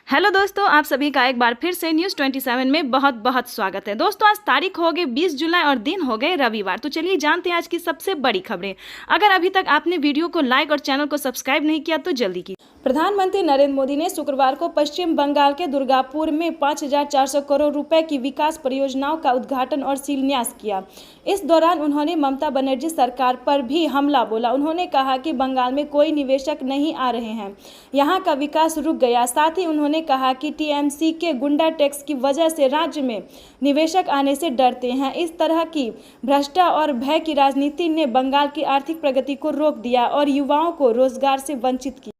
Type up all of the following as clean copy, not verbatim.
Hello दोस्तों, आप सभी का एक बार फिर से न्यूज़ 27 में बहुत बहुत स्वागत है। दोस्तों, आज तारीख हो गई 20 जुलाई और दिन हो गए रविवार। तो चलिए जानते हैं आज की सबसे बड़ी खबरें। अगर अभी तक आपने वीडियो को लाइक और चैनल को सब्सक्राइब नहीं किया तो जल्दी कीजिए। प्रधानमंत्री नरेंद्र मोदी ने शुक्रवार को पश्चिम बंगाल के दुर्गापुर में 5,400 करोड़ रुपए की विकास परियोजनाओं का उद्घाटन और शिलान्यास किया। इस दौरान उन्होंने ममता बनर्जी सरकार पर भी हमला बोला। उन्होंने कहा कि बंगाल में कोई निवेशक नहीं आ रहे हैं, यहाँ का विकास रुक गया। साथ ही उन्होंने कहा कि टीएमसी के गुंडा टैक्स की वजह से राज्य में निवेशक आने से डरते हैं। इस तरह की भ्रष्ट और भय की राजनीति ने बंगाल की आर्थिक प्रगति को रोक दिया और युवाओं को रोजगार से वंचित किया।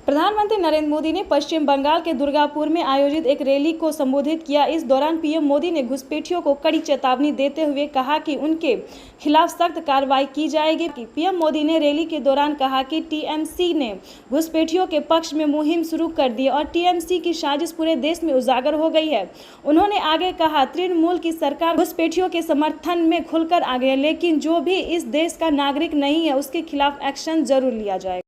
प्रधानमंत्री नरेंद्र मोदी ने पश्चिम बंगाल के दुर्गापुर में आयोजित एक रैली को संबोधित किया। इस दौरान पीएम मोदी ने घुसपैठियों को कड़ी चेतावनी देते हुए कहा कि उनके खिलाफ सख्त कार्रवाई की जाएगी। पीएम मोदी ने रैली के दौरान कहा कि टीएमसी ने घुसपैठियों के पक्ष में मुहिम शुरू कर दी और टीएमसी की साजिश पूरे देश में उजागर हो गई है। उन्होंने आगे कहा, तृणमूल की सरकार घुसपैठियों के समर्थन में खुलकर आ गई है, लेकिन जो भी इस देश का नागरिक नहीं है उसके खिलाफ एक्शन जरूर लिया जाएगा।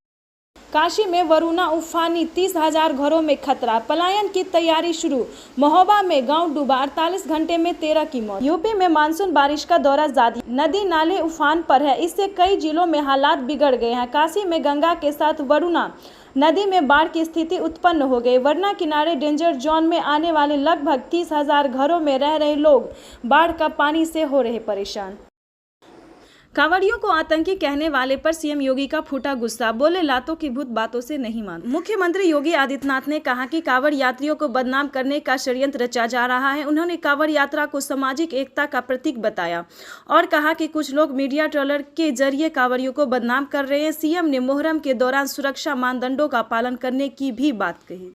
काशी में वरुणा उफानी, 30,000 घरों में खतरा, पलायन की तैयारी शुरू। महोबा में गांव डूबा, 48 घंटे में 13 की मौत। यूपी में मानसून बारिश का दौरा जारी, नदी नाले उफान पर है, इससे कई जिलों में हालात बिगड़ गए हैं। काशी में गंगा के साथ वरुणा नदी में बाढ़ की स्थिति उत्पन्न हो गई। वरुणा किनारे डेंजर जोन में आने वाले लगभग 30,000 घरों में रह रहे लोग बाढ़ का पानी से हो रहे परेशान। कांवड़ियों को आतंकी कहने वाले पर सीएम योगी का फूटा गुस्सा, बोले लातों की भूत बातों से नहीं मानते। मुख्यमंत्री योगी आदित्यनाथ ने कहा कि कांवड़ यात्रियों को बदनाम करने का षड्यंत्र रचा जा रहा है। उन्होंने कांवड़ यात्रा को सामाजिक एकता का प्रतीक बताया और कहा कि कुछ लोग मीडिया ट्रोलर के जरिए कांवड़ियों को बदनाम कर रहे हैं। सीएम ने मुहर्रम के दौरान सुरक्षा मानदंडों का पालन करने की भी बात कही।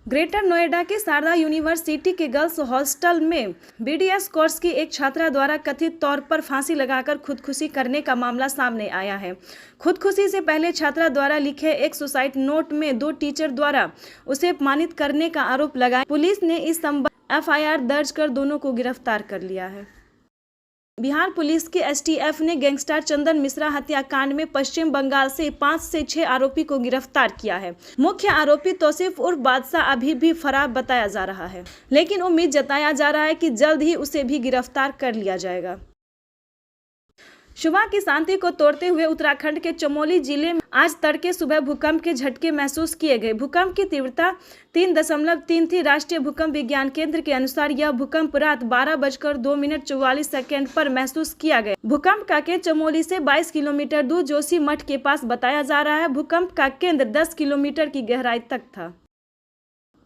ग्रेटर नोएडा के शारदा यूनिवर्सिटी के गर्ल्स हॉस्टल में बीडीएस कोर्स की एक छात्रा द्वारा कथित तौर पर फांसी लगाकर खुदकुशी करने का मामला सामने आया है। खुदकुशी से पहले छात्रा द्वारा लिखे एक सुसाइड नोट में 2 टीचर द्वारा उसे अपमानित करने का आरोप लगाया। पुलिस ने इस संबंध एफआईआर दर्ज कर दोनों को गिरफ्तार कर लिया है। बिहार पुलिस के एसटीएफ ने गैंगस्टर चंदन मिश्रा हत्याकांड में पश्चिम बंगाल से 5 से 6 आरोपी को गिरफ्तार किया है। मुख्य आरोपी तौसीफ उर्फ बादशाह अभी भी फरार बताया जा रहा है, लेकिन उम्मीद जताया जा रहा है कि जल्द ही उसे भी गिरफ्तार कर लिया जाएगा। सुबह की शांति को तोड़ते हुए उत्तराखंड के चमोली जिले में आज तड़के सुबह भूकंप के झटके महसूस किए गए। भूकंप की तीव्रता 3.3 थी। राष्ट्रीय भूकंप विज्ञान केंद्र के अनुसार यह भूकंप रात 12:02 पर महसूस किया गया। भूकंप का केंद्र चमोली से 22 किलोमीटर दूर जोशी मठ के पास बताया जा रहा है। भूकंप का केंद्र 10 किलोमीटर की गहराई तक था।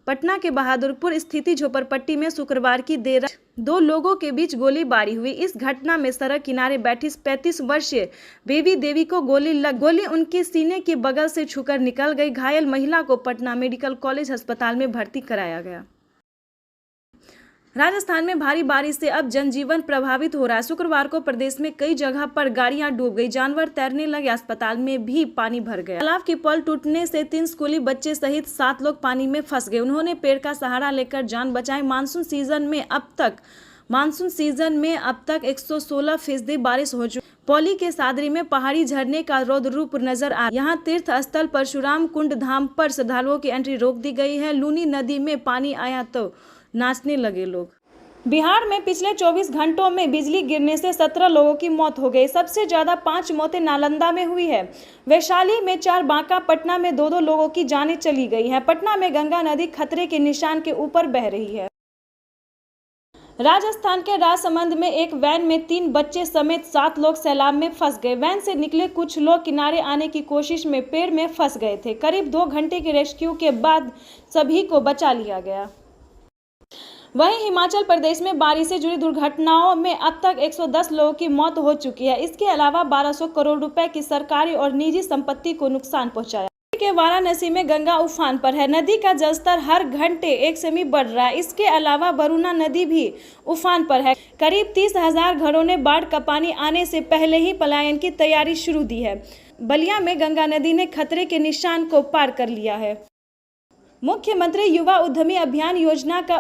पटना के बहादुरपुर स्थित झोपड़पट्टी में शुक्रवार की देर रात 2 लोगों के बीच गोलीबारी हुई। इस घटना में सड़क किनारे बैठी 35 वर्षीय बेबी देवी को गोली उनके सीने के बगल से छूकर निकल गई। घायल महिला को पटना मेडिकल कॉलेज अस्पताल में भर्ती कराया गया। राजस्थान में भारी बारिश से अब जनजीवन प्रभावित हो रहा है। शुक्रवार को प्रदेश में कई जगह पर गाड़ियां डूब गई, जानवर तैरने लगे, अस्पताल में भी पानी भर गया। तालाब की पल टूटने से 3 स्कूली बच्चे सहित 7 लोग पानी में फंस गए। उन्होंने पेड़ का सहारा लेकर जान बचाई। मानसून सीजन में अब तक 116% बारिश हो चुकी। पौली के सादरी में पहाड़ी झरने का रौद्र रूप नजर आ रहा है। यहाँ तीर्थ स्थल परशुराम कुंड धाम पर श्रद्धालुओं की एंट्री रोक दी गई है। लूनी नदी में पानी आया तो नाचने लगे लोग। बिहार में पिछले 24 घंटों में बिजली गिरने से 17 लोगों की मौत हो गई। सबसे ज्यादा 5 मौतें नालंदा में हुई है, वैशाली में 4, बांका, पटना में 2-2 लोगों की जानें चली गई हैं। पटना में गंगा नदी खतरे के निशान के ऊपर बह रही है। राजस्थान के राजसमंद में एक वैन में 3 बच्चे समेत 7 लोग सैलाब में फंस गए। वैन से निकले कुछ लोग किनारे आने की कोशिश में पेड़ में फंस गए थे। करीब 2 घंटे के रेस्क्यू के बाद सभी को बचा लिया गया। वहीं हिमाचल प्रदेश में बारिश से जुड़ी दुर्घटनाओं में अब तक 110 लोगों की मौत हो चुकी है। इसके अलावा 1200 करोड़ रुपए की सरकारी और निजी संपत्ति को नुकसान पहुंचाया। के वाराणसी में गंगा उफान पर है। नदी का जलस्तर हर घंटे 1 सेमी बढ़ रहा है। इसके अलावा वरुणा नदी भी उफान पर है। करीब 30,000 घरों ने बाढ़ का पानी आने से पहले ही पलायन की तैयारी शुरू दी है। बलिया में गंगा नदी ने खतरे के निशान को पार कर लिया है। मुख्यमंत्री युवा उद्यमी अभियान योजना का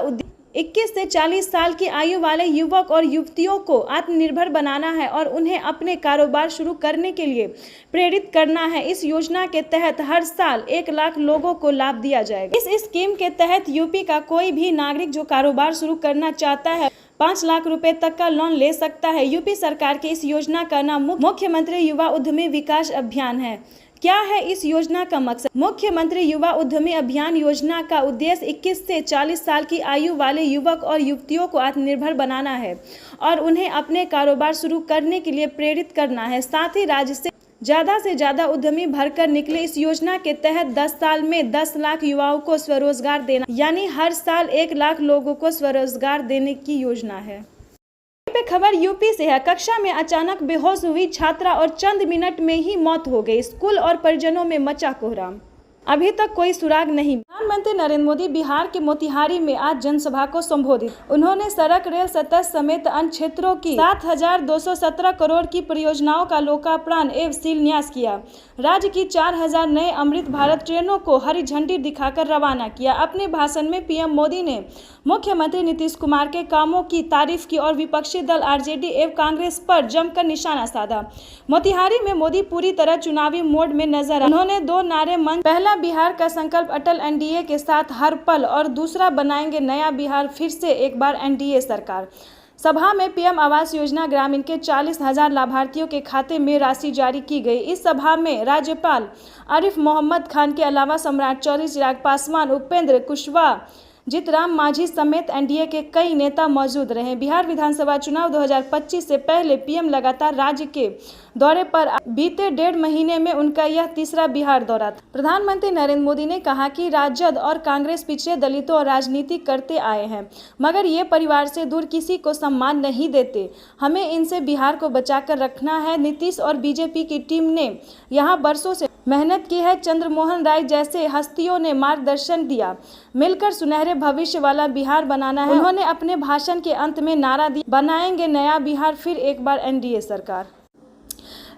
21 से 40 साल की आयु वाले युवक और युवतियों को आत्मनिर्भर बनाना है और उन्हें अपने कारोबार शुरू करने के लिए प्रेरित करना है। इस योजना के तहत हर साल 1 लाख लोगों को लाभ दिया जाएगा। इस स्कीम के तहत यूपी का कोई भी नागरिक जो कारोबार शुरू करना चाहता है 5 लाख रुपए तक का लोन ले सकता है। यूपी सरकार की इस योजना का नाम मुख्यमंत्री युवा उद्यमी विकास अभियान है। क्या है इस योजना का मकसद? मुख्यमंत्री युवा उद्यमी अभियान योजना का उद्देश्य 21 से 40 साल की आयु वाले युवक और युवतियों को आत्मनिर्भर बनाना है और उन्हें अपने कारोबार शुरू करने के लिए प्रेरित करना है। साथ ही राज्य से ज़्यादा उद्यमी भरकर निकले। इस योजना के तहत 10 साल में 10 लाख युवाओं को स्वरोजगार देना, यानी हर साल 1 लाख लोगों को स्वरोजगार देने की योजना है। पे खबर यूपी से है। कक्षा में अचानक बेहोश हुई छात्रा और चंद मिनट में ही मौत हो गई। स्कूल और परिजनों में मचा कोहराम, अभी तक कोई सुराग नहीं। प्रधानमंत्री नरेंद्र मोदी बिहार के मोतिहारी में आज जनसभा को संबोधित। उन्होंने सड़क, रेल, सतत समेत अन्य क्षेत्रों की 7,217 करोड़ की परियोजनाओं का लोकार्पण एवं शिलान्यास किया। राज्य की 4,000 नए अमृत भारत ट्रेनों को हरी झंडी दिखाकर रवाना किया। अपने भाषण में पीएम मोदी ने मुख्यमंत्री नीतीश कुमार के कामों की तारीफ की और विपक्षी दल आरजेडी एवं कांग्रेस पर जमकर निशाना साधा। मोतिहारी में मोदी पूरी तरह चुनावी मोड में नजर आए। उन्होंने 2 नारे मंच, पहला बिहार का संकल्प अटल एनडीए के साथ हर पल और दूसरा बनाएंगे नया बिहार, फिर से एक बार एनडीए सरकार। सभा में पीएम आवास योजना ग्रामीण के 40,000 लाभार्थियों के खाते में राशि जारी की गई। इस सभा में राज्यपाल आरिफ मोहम्मद खान के अलावा सम्राट चौधरी, चिराग पासवान, उपेंद्र कुशवाहा, जीतराम मांझी समेत एनडीए के कई नेता मौजूद रहे। बिहार विधानसभा चुनाव 2025 से पहले पीएम लगातार राज्य के दौरे पर बीते 1.5 महीने में उनका यह तीसरा बिहार दौरा था। प्रधानमंत्री नरेंद्र मोदी ने कहा कि राजद और कांग्रेस पिछड़े दलितों और राजनीति करते आए हैं, मगर ये परिवार से दूर किसी को सम्मान नहीं देते। हमें इनसे बिहार को बचाकर रखना है। नीतीश और बीजेपी की टीम ने यहाँ बरसों से मेहनत की है। चंद्रमोहन राय जैसे हस्तियों ने मार्गदर्शन दिया। मिलकर सुनहरे भविष्य वाला बिहार बनाना है। उन्होंने अपने भाषण के अंत में नारा दिया, बनाएंगे नया बिहार, फिर एक बार एनडीए सरकार।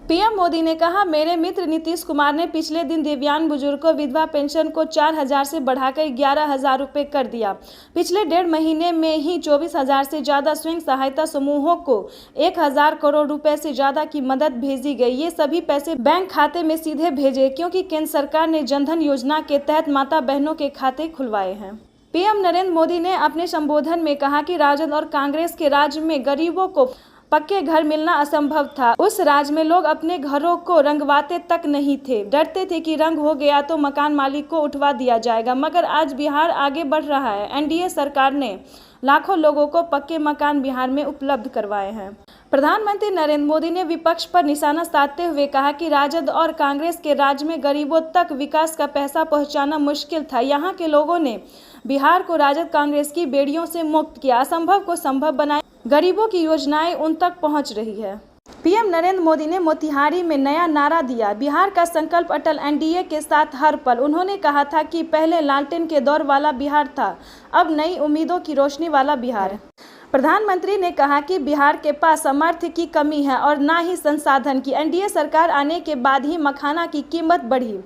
पीएम मोदी ने कहा, मेरे मित्र नीतीश कुमार ने पिछले दिन दिव्यांग बुजुर्गों विधवा पेंशन को 4,000 से बढ़ाकर 11,000 रुपये कर दिया। पिछले 1.5 महीने में ही 24,000 से ज़्यादा स्वयं सहायता समूहों को 1,000 करोड़ रुपए से ज़्यादा की मदद भेजी गई। ये सभी पैसे बैंक खाते में सीधे भेजे, क्योंकि केंद्र सरकार ने जनधन योजना के तहत माता बहनों के खाते खुलवाए हैं। पीएम नरेंद्र मोदी ने अपने संबोधन में कहा कि राजद और कांग्रेस के राज्य में गरीबों को पक्के घर मिलना असंभव था। उस राज्य में लोग अपने घरों को रंगवाते तक नहीं थे, डरते थे कि रंग हो गया तो मकान मालिक को उठवा दिया जाएगा। मगर आज बिहार आगे बढ़ रहा है। एनडीए सरकार ने लाखों लोगों को पक्के मकान बिहार में उपलब्ध करवाए हैं। प्रधानमंत्री नरेंद्र मोदी ने विपक्ष पर निशाना साधते हुए कहा कि राजद और कांग्रेस के राज में गरीबों तक विकास का पैसा पहुंचाना मुश्किल था। यहाँ के लोगों ने बिहार को राजद कांग्रेस की बेड़ियों से मुक्त किया, असंभव को संभव बनाया। गरीबों की योजनाएं उन तक पहुंच रही है। पीएम नरेंद्र मोदी ने मोतिहारी में नया नारा दिया, बिहार का संकल्प अटल एनडीए के साथ हर पल। उन्होंने कहा था कि पहले लालटेन के दौर वाला बिहार था, अब नई उम्मीदों की रोशनी वाला बिहार है। प्रधानमंत्री ने कहा कि बिहार के पास सामर्थ्य की कमी है और ना ही संसाधन की। एनडीए सरकार आने के बाद ही मखाना की कीमत बढ़ी,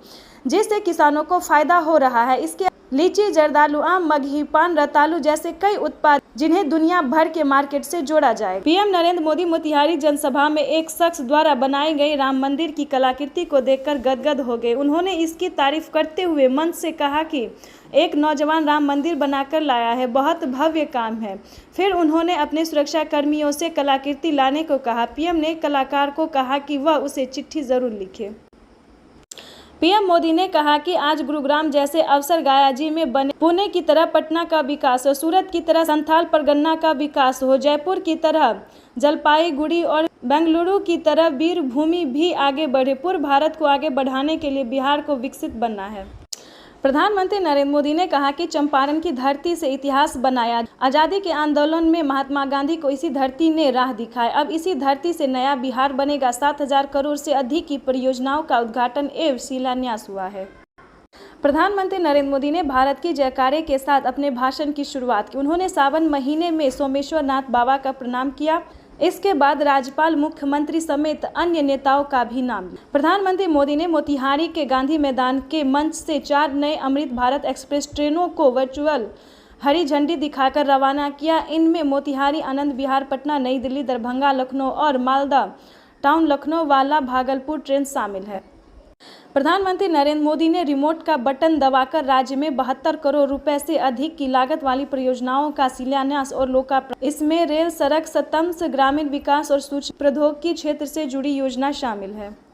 जिससे किसानों को फायदा हो रहा है। इसके लीची, जर्दालू, आम, मगही, पान, रतालू जैसे कई उत्पाद जिन्हें दुनिया भर के मार्केट से जोड़ा जाए। पीएम नरेंद्र मोदी मोतिहारी जनसभा में एक शख्स द्वारा बनाई गई राम मंदिर की कलाकृति को देखकर गदगद हो गए। उन्होंने इसकी तारीफ करते हुए मंच से कहा कि एक नौजवान राम मंदिर बनाकर लाया है, बहुत भव्य काम है। फिर उन्होंने अपने सुरक्षा कर्मियों से कलाकृति लाने को कहा। पीएम ने कलाकार को कहा कि वह उसे चिट्ठी जरूर लिखे। पीएम मोदी ने कहा कि आज गुरुग्राम जैसे अवसर गायाजी में बने, पुणे की तरह पटना का विकास हो, सूरत की तरह संथाल परगना का विकास हो, जयपुर की तरह जलपाईगुड़ी और बेंगलुरु की तरह वीरभूमि भी आगे बढ़े। पूर्व भारत को आगे बढ़ाने के लिए बिहार को विकसित बनना है। प्रधानमंत्री नरेंद्र मोदी ने कहा कि चंपारण की धरती से इतिहास बनाया। आज़ादी के आंदोलन में महात्मा गांधी को इसी धरती ने राह दिखाई। अब इसी धरती से नया बिहार बनेगा। 7,000 करोड़ से अधिक की परियोजनाओं का उद्घाटन एवं शिलान्यास हुआ है। प्रधानमंत्री नरेंद्र मोदी ने भारत की जयकारे के साथ अपने भाषण की शुरुआत की। उन्होंने सावन महीने में सोमेश्वर नाथ बाबा का प्रणाम किया। इसके बाद राज्यपाल, मुख्यमंत्री समेत अन्य नेताओं का भी नाम लिया। प्रधानमंत्री मोदी ने मोतिहारी के गांधी मैदान के मंच से 4 नए अमृत भारत एक्सप्रेस ट्रेनों को वर्चुअल हरी झंडी दिखाकर रवाना किया। इनमें मोतिहारी, आनंद विहार, पटना, नई दिल्ली, दरभंगा, लखनऊ और मालदा टाउन, लखनऊ वाला भागलपुर ट्रेन शामिल है। प्रधानमंत्री नरेंद्र मोदी ने रिमोट का बटन दबाकर राज्य में 72 करोड़ रुपए से अधिक की लागत वाली परियोजनाओं का शिलान्यास और लोकार्पण। इसमें रेल, सड़क, तंत्र, ग्रामीण विकास और सूचना प्रौद्योगिकी क्षेत्र से जुड़ी योजना शामिल है।